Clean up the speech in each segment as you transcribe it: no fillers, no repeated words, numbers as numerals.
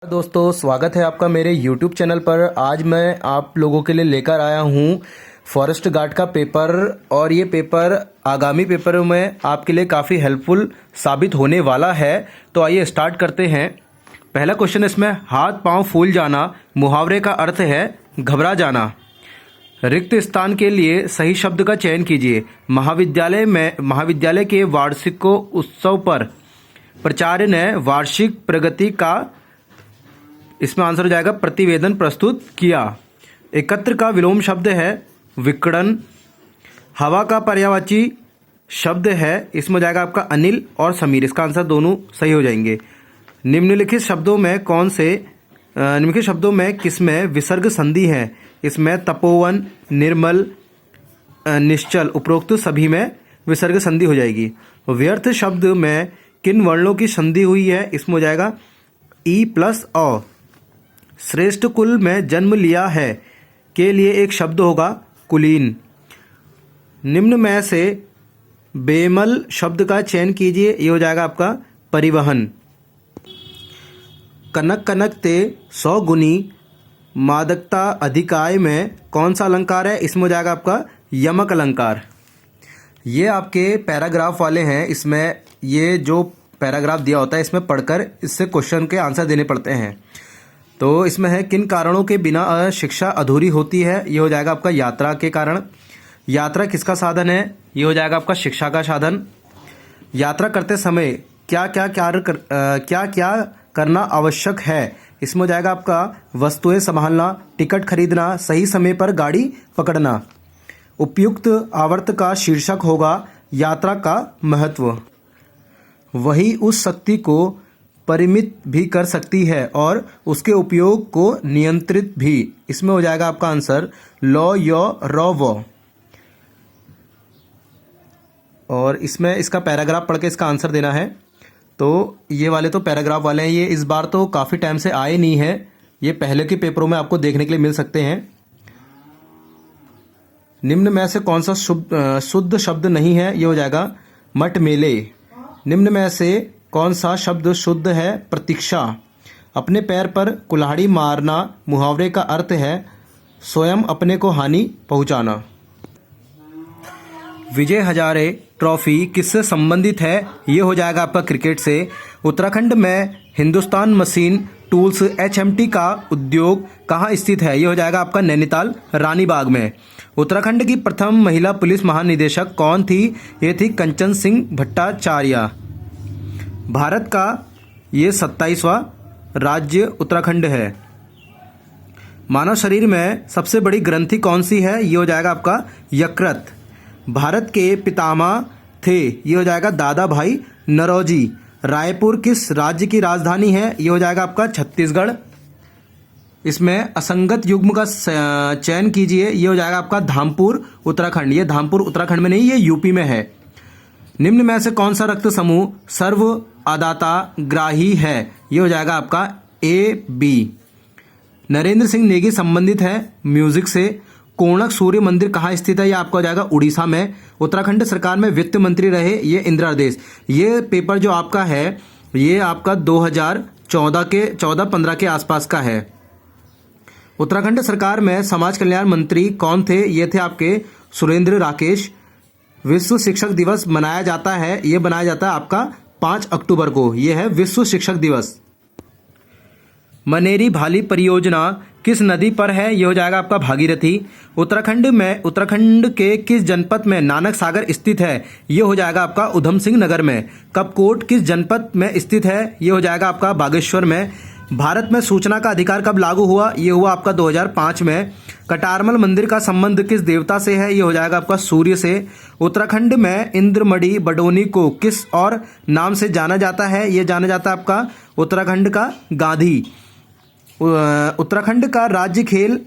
दोस्तों, स्वागत है आपका मेरे YouTube चैनल पर। आज मैं आप लोगों के लिए लेकर आया हूँ फॉरेस्ट गार्ड का पेपर, और ये पेपर आगामी पेपरों में आपके लिए काफ़ी हेल्पफुल साबित होने वाला है। तो आइए स्टार्ट करते हैं। पहला क्वेश्चन इसमें, हाथ पांव फूल जाना मुहावरे का अर्थ है घबरा जाना। रिक्त स्थान के लिए सही शब्द का चयन कीजिए। महाविद्यालय के वार्षिक उत्सव पर प्राचार्य ने वार्षिक प्रगति का, इसमें आंसर हो जाएगा, प्रतिवेदन प्रस्तुत किया। एकत्र का विलोम शब्द है विकर्ण। हवा का पर्यायवाची शब्द है, इसमें हो जाएगा आपका अनिल और समीर। इसका आंसर दोनों सही हो जाएंगे। निम्नलिखित शब्दों में किसमें विसर्ग संधि है? इसमें तपोवन, निर्मल, निश्चल, उपरोक्त सभी में विसर्ग संधि हो जाएगी। व्यर्थ शब्द में किन वर्णों की संधि हुई है? इसमें हो जाएगा ई प्लस अ। श्रेष्ठ कुल में जन्म लिया है के लिए एक शब्द होगा कुलीन। निम्न में से बेमल शब्द का चयन कीजिए। ये हो जाएगा आपका परिवहन। कनक कनक ते 100 गुनी मादकता अधिकाय में कौन सा अलंकार है? इसमें हो जाएगा आपका यमक अलंकार। ये आपके पैराग्राफ वाले हैं। इसमें ये जो पैराग्राफ दिया होता है, इसमें पढ़कर इससे क्वेश्चन के आंसर देने पड़ते हैं। तो इसमें है, किन कारणों के बिना शिक्षा अधूरी होती है? ये हो जाएगा आपका यात्रा के कारण। यात्रा किसका साधन है? ये हो जाएगा आपका शिक्षा का साधन। यात्रा करते समय क्या क्या करना आवश्यक है? इसमें हो जाएगा आपका वस्तुएं संभालना, टिकट खरीदना, सही समय पर गाड़ी पकड़ना। उपयुक्त आवर्त का शीर्षक होगा यात्रा का महत्व। वही उस शक्ति को परिमित भी कर सकती है और उसके उपयोग को नियंत्रित भी। इसमें हो जाएगा आपका आंसर लॉ यो रॉ वो। और इसमें इसका पैराग्राफ पढ़ के इसका आंसर देना है। तो ये वाले तो पैराग्राफ वाले हैं। ये इस बार तो काफ़ी टाइम से आए नहीं है। ये पहले के पेपरों में आपको देखने के लिए मिल सकते हैं। निम्न में से कौन सा शुद्ध शब्द नहीं है? ये हो जाएगा मट मेले। निम्न में से कौन सा शब्द शुद्ध है? प्रतीक्षा। अपने पैर पर कुल्हाड़ी मारना मुहावरे का अर्थ है स्वयं अपने को हानि पहुंचाना। विजय हजारे ट्रॉफी किससे संबंधित है? ये हो जाएगा आपका क्रिकेट से। उत्तराखंड में हिंदुस्तान मशीन टूल्स HMT का उद्योग कहाँ स्थित है? ये हो जाएगा आपका नैनीताल रानीबाग में। उत्तराखंड की प्रथम महिला पुलिस महानिदेशक कौन थी? ये थी कंचन सिंह भट्टाचार्य। भारत का ये 27वां राज्य उत्तराखंड है। मानव शरीर में सबसे बड़ी ग्रंथि कौन सी है? ये हो जाएगा आपका यकृत। भारत के पितामह थे? ये हो जाएगा दादा भाई नौरोजी। रायपुर किस राज्य की राजधानी है? ये हो जाएगा आपका छत्तीसगढ़। इसमें असंगत युग्म का चयन कीजिए। ये हो जाएगा आपका धामपुर उत्तराखंड। ये धामपुर उत्तराखंड में नहीं, ये यूपी में है। निम्न में से कौन सा रक्त समूह सर्व आदाता ग्राही है? ये हो जाएगा आपका AB। नरेंद्र सिंह नेगी संबंधित है म्यूजिक से। कोणक सूर्य मंदिर कहाँ स्थित है? ये आपका हो जाएगा उड़ीसा में। उत्तराखंड सरकार में वित्त मंत्री रहे ये इंदिरा देश। ये पेपर जो आपका है, ये आपका 2014-15 के आसपास का है। उत्तराखंड सरकार में समाज कल्याण मंत्री कौन थे? ये थे आपके सुरेंद्र राकेश। विश्व शिक्षक दिवस मनाया जाता है, ये बनाया जाता है आपका 5 अक्टूबर को। ये है विश्व शिक्षक दिवस। मनेरी भाली परियोजना किस नदी पर है? ये हो जाएगा आपका भागीरथी। उत्तराखंड के किस जनपद में नानक सागर स्थित है? ये हो जाएगा आपका उधम सिंह नगर में। कपकोट किस जनपद में स्थित है? ये हो जाएगा आपका बागेश्वर में। भारत में सूचना का अधिकार कब लागू हुआ? ये हुआ आपका 2005 में। कटारमल मंदिर का संबंध किस देवता से है? ये हो जाएगा आपका सूर्य से। उत्तराखंड में इंद्रमणि बडोनी को किस और नाम से जाना जाता है? ये जाना जाता है आपका उत्तराखंड का गांधी। उत्तराखंड का राज्य खेल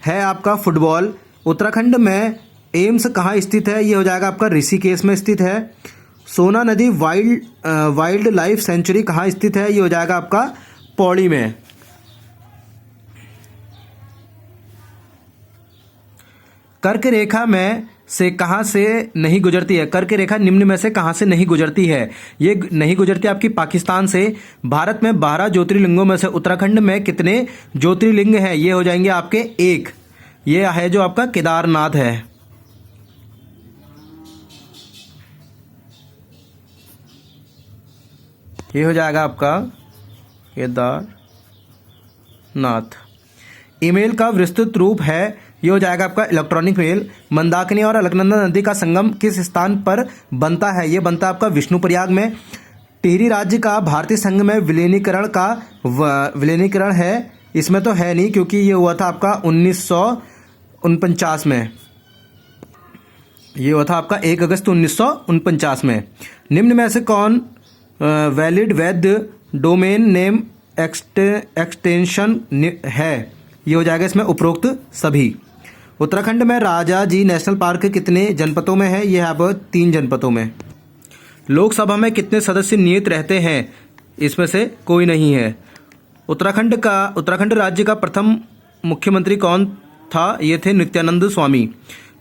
है आपका फुटबॉल। उत्तराखंड में एम्स कहाँ स्थित है? ये हो जाएगा आपका ऋषिकेश में स्थित है। सोना नदी वाइल्ड लाइफ सेंचुरी कहाँ स्थित है? ये हो जाएगा आपका पौड़ी में। कर्क रेखा में से कहाँ से नहीं गुजरती है? कर्क रेखा निम्न में से कहाँ से नहीं गुजरती है? ये नहीं गुजरती आपकी पाकिस्तान से। भारत में 12 ज्योतिर्लिंगों में से उत्तराखंड में कितने ज्योतिर्लिंग हैं? ये हो जाएंगे आपके 1। ये है जो आपका केदारनाथ है। ये हो जाएगा आपका केदारनाथ। ईमेल का विस्तृत रूप है, ये हो जाएगा आपका इलेक्ट्रॉनिक मेल। मंदाकिनी और अलकनंदा नदी का संगम किस स्थान पर बनता है? ये बनता है आपका विष्णुप्रयाग में। टिहरी राज्य का भारतीय संघ में विलीनीकरण है, इसमें तो है नहीं क्योंकि ये हुआ था आपका 1949 में। ये हुआ था आपका 1 अगस्त 1949 में। निम्न में से कौन वैलिड वैध डोमेन नेम एक्सटेंशन है? ये हो जाएगा इसमें उपरोक्त सभी। उत्तराखंड में राजाजी नेशनल पार्क कितने जनपदों में है? ये है अब 3 जनपदों में। लोकसभा में कितने सदस्य नियत रहते हैं? इसमें से कोई नहीं है। उत्तराखंड राज्य का प्रथम मुख्यमंत्री कौन था? ये थे नित्यानंद स्वामी।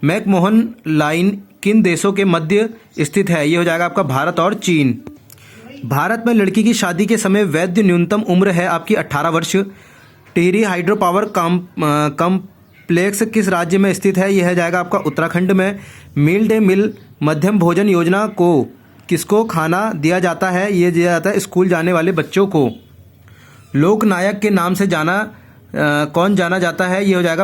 मैकमोहन लाइन किन देशों के मध्य स्थित है? ये हो जाएगा आपका भारत और चीन। भारत में लड़की की शादी के समय वैध न्यूनतम उम्र है आपकी 18 वर्ष। टिहरी हाइड्रो पावर कॉम्प्लेक्स किस राज्य में स्थित है? यह जाएगा आपका उत्तराखंड में। मिड डे मील मध्यम भोजन योजना को किसको खाना दिया जाता है? ये दिया जाता है स्कूल जाने वाले बच्चों को। लोकनायक के नाम से कौन जाना जाता है? ये हो जाएगा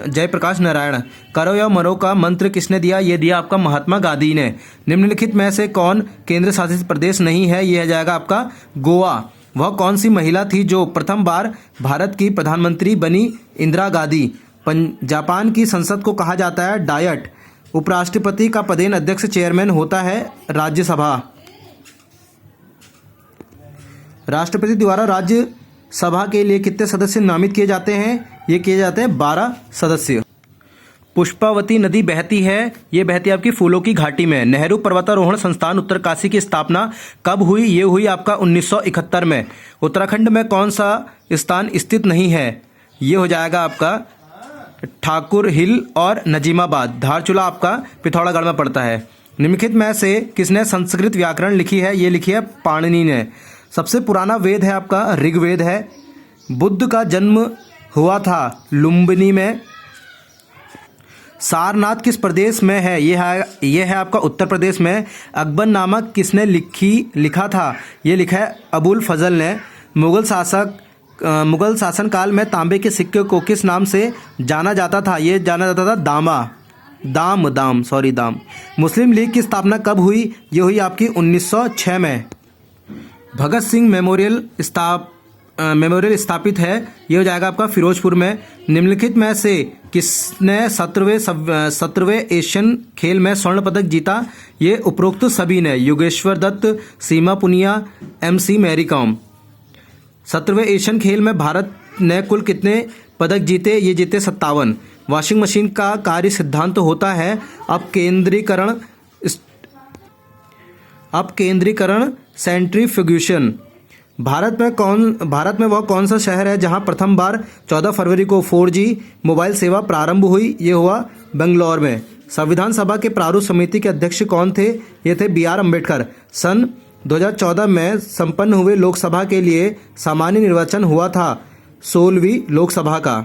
जयप्रकाश नारायण। करो या मरो का मंत्र किसने दिया? ये दिया आपका महात्मा गांधी ने। निम्नलिखित में से कौन केंद्र शासित प्रदेश नहीं है? ये हो जाएगा आपका गोवा। वह कौन सी महिला थी जो प्रथम बार भारत की प्रधानमंत्री बनी? इंदिरा गांधी। जापान की संसद को कहा जाता है डायट। उपराष्ट्रपति का पदेन अध्यक्ष चेयरमैन होता है राज्यसभा। राष्ट्रपति द्वारा राज्यसभा के लिए कितने सदस्य नामित किए जाते हैं? ये किए जाते हैं 12 सदस्य। पुष्पावती नदी बहती है, ये बहती है आपकी फूलों की घाटी में। नेहरू पर्वतारोहण संस्थान उत्तरकाशी की स्थापना कब हुई? ये हुई आपका 1971 में। उत्तराखंड में कौन सा स्थान स्थित नहीं है? ये हो जाएगा आपका ठाकुर हिल और नजीमाबाद। धारचूला आपका पिथौरागढ़ में पड़ता है। निम्नलिखित में से किसने संस्कृत व्याकरण लिखी है? ये लिखी है पाणिनि ने। सबसे पुराना वेद है आपका ऋग्वेद है। बुद्ध का जन्म हुआ था लुम्बिनी में। सारनाथ किस प्रदेश में है? ये है आपका उत्तर प्रदेश में। अकबर नामक किसने लिखा था? ये लिखा है अबुल फजल ने। मुगल शासन काल में तांबे के सिक्के को किस नाम से जाना जाता था? ये जाना जाता था दाम। मुस्लिम लीग की स्थापना कब हुई? ये हुई आपकी 1906 में। भगत सिंह मेमोरियल स्थापित है, ये हो जाएगा आपका फिरोजपुर में। निम्नलिखित में से किसने 17वें एशियन खेल में स्वर्ण पदक जीता? ये उपरोक्त सभी ने। योगेश्वर दत्त, सीमा पुनिया, MC मैरी कॉम। 17वें एशियन खेल में भारत ने कुल कितने पदक जीते? ये जीते 57। वॉशिंग मशीन का कार्य सिद्धांत होता है अपकेंद्रीकरण सेंट्रीफ्यूगेशन। भारत में वह कौन सा शहर है जहां प्रथम बार 14 फरवरी को 4G मोबाइल सेवा प्रारंभ हुई? ये हुआ बेंगलोर में। संविधान सभा के प्रारूप समिति के अध्यक्ष कौन थे? ये थे BR अम्बेडकर। सन 2014 में संपन्न हुए लोकसभा के लिए सामान्य निर्वाचन हुआ था 16वीं लोकसभा का।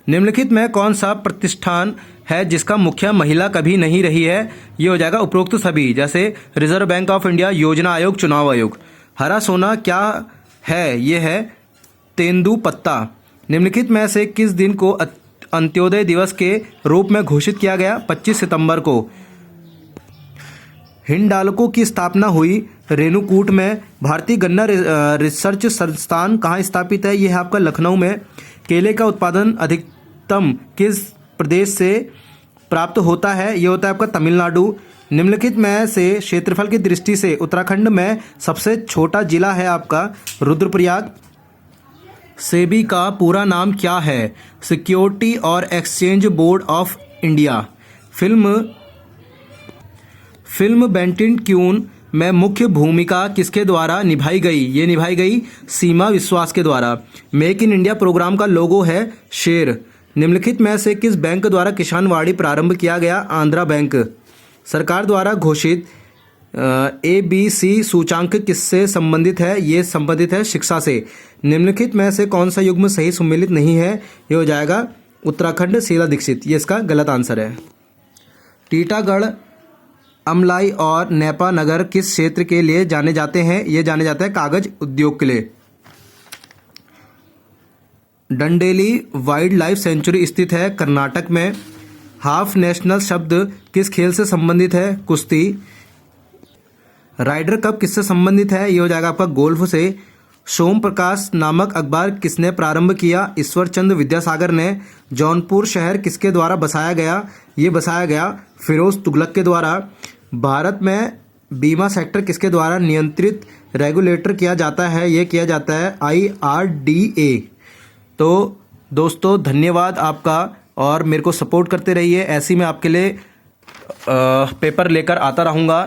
निम्नलिखित में कौन सा प्रतिष्ठान है जिसका मुखिया महिला कभी नहीं रही है? ये हो जाएगा उपरोक्त सभी, जैसे रिजर्व बैंक ऑफ इंडिया, योजना आयोग, चुनाव आयोग। हरा सोना क्या है? ये है तेंदुपत्ता। निम्नलिखित में से किस दिन को अंत्योदय दिवस के रूप में घोषित किया गया? 25 सितंबर को। हिंडाल्को की स्थापना हुई रेणुकूट में। भारतीय गन्ना रिसर्च संस्थान कहाँ स्थापित है? यह है आपका लखनऊ में। केले का उत्पादन अधिकतम किस प्रदेश से प्राप्त होता है? यह होता है आपका तमिलनाडु। निम्नलिखित में से क्षेत्रफल की दृष्टि से उत्तराखंड में सबसे छोटा जिला है आपका रुद्रप्रयाग। सेबी का पूरा नाम क्या है? सिक्योरिटी और exchange board of India. Film बेंटिन क्यून में मुख्य भूमिका किसके द्वारा निभाई गई? ये निभाई गई सीमा विश्वास के द्वारा। मेक इन इंडिया प्रोग्राम का लोगो है शेर। निम्नलिखित में से किस बैंक द्वारा किसानवाड़ी प्रारंभ किया गया? आंध्रा बैंक। सरकार द्वारा घोषित ABC सूचांक किससे संबंधित है? ये संबंधित है शिक्षा से। निम्नलिखित में से कौन सा युग्म सही सुमेलित नहीं है? ये हो जाएगा उत्तराखंड शीला दीक्षित। ये इसका गलत आंसर है। टीटागढ़, अमलाई और नेपा नगर किस क्षेत्र के लिए जाने जाते हैं? ये जाने जाते हैं कागज उद्योग के लिए। डंडेली वाइल्ड लाइफ सेंचुरी स्थित है कर्नाटक में। हाफ नेशनल शब्द किस खेल से संबंधित है? कुश्ती। राइडर कप किससे संबंधित है? ये हो जाएगा आपका गोल्फ से। सोम प्रकाश नामक अखबार किसने प्रारंभ किया? ईश्वर चंद्र विद्यासागर ने। जौनपुर शहर किसके द्वारा बसाया गया? ये बसाया गया फिरोज तुगलक के द्वारा। भारत में बीमा सेक्टर किसके द्वारा नियंत्रित रेगुलेटर किया जाता है? ये किया जाता है IRDA। तो दोस्तों धन्यवाद आपका, और मेरे को सपोर्ट करते रहिए। ऐसे ही मैं आपके लिए पेपर लेकर आता रहूँगा।